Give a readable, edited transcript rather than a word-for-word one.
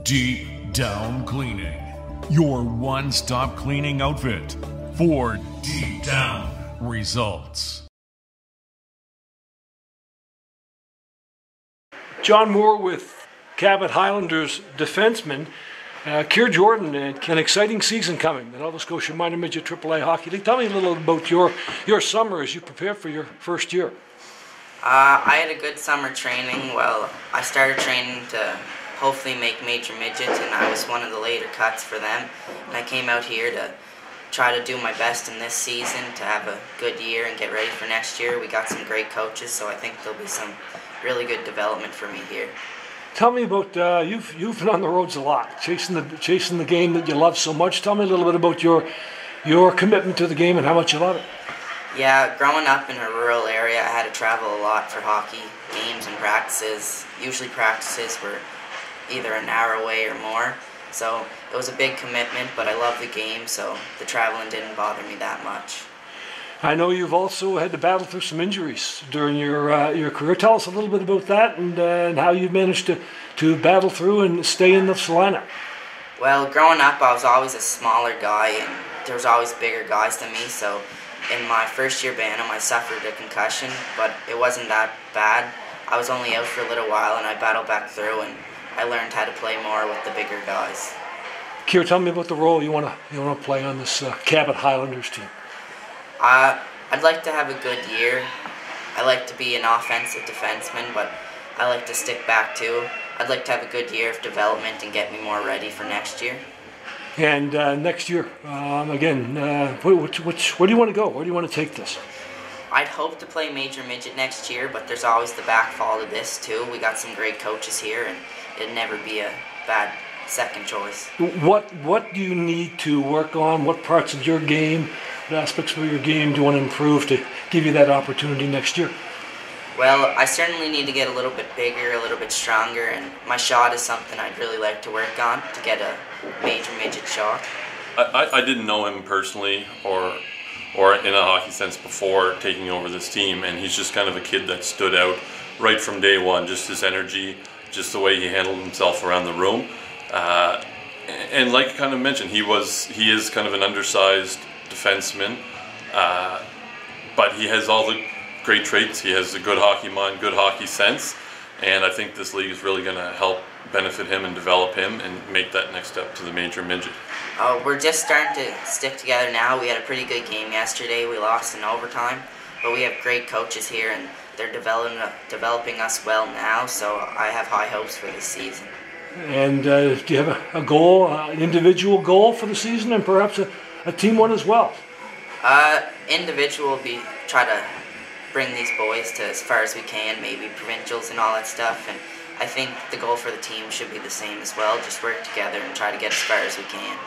Deep Down Cleaning, your one-stop cleaning outfit for deep down results. John Moore with Cabot Highlanders defenseman. Keir Jordan, an exciting season coming. The Nova Scotia Minor Midget AAA Hockey League. Tell me a little about your summer as you prepare for your first year. I had a good summer training. Well, I started training to hopefully make Major Midget, and I was one of the later cuts for them. And I came out here to try to do my best in this season to have a good year and get ready for next year. We got some great coaches, so I think there'll be some really good development for me here. Tell me about you've been on the roads a lot, chasing the game that you love so much. Tell me a little bit about your commitment to the game and how much you love it. Yeah, growing up in a rural area, I had to travel a lot for hockey games and practices. Usually practices were either an hour away or more, so it was a big commitment, but I love the game, so the traveling didn't bother me that much. I know you've also had to battle through some injuries during your career. Tell us a little bit about that and how you've managed to battle through and stay in the lineup. Well, growing up, I was always a smaller guy, and there was always bigger guys than me, so in my first year Bantam, I suffered a concussion, but it wasn't that bad. I was only out for a little while, and I battled back through, and I learned how to play more with the bigger guys. Keir, tell me about the role you want to play on this Cabot Highlanders team. I'd like to have a good year. I like to be an offensive defenseman, but I like to stick back too. I'd like to have a good year of development and get me more ready for next year. And next year, again, where do you want to go? Where do you want to take this? I'd hope to play Major Midget next year, but there's always the backfall to this too. We got some great coaches here, and it'd never be a bad second choice. What do you need to work on? What parts of your game, what aspects of your game do you want to improve to give you that opportunity next year? Well, I certainly need to get a little bit bigger, a little bit stronger, and my shot is something I'd really like to work on to get a Major Midget shot. I didn't know him personally or in a hockey sense before taking over this team, and he's just kind of a kid that stood out right from day one, just his energy, just the way he handled himself around the room. And like I kind of mentioned, he is kind of an undersized defenseman, but he has all the great traits. He has a good hockey mind, good hockey sense, and I think this league is really going to help benefit him and develop him and make that next step to the Major Midget. We're just starting to stick together now. We had a pretty good game yesterday. We lost in overtime, but we have great coaches here, and they're developing us well now, so I have high hopes for this season. And do you have a goal, an individual goal for the season, and perhaps a team one as well? Individual will be try to bring these boys to as far as we can, maybe provincials and all that stuff, and I think the goal for the team should be the same as well, just work together and try to get as far as we can.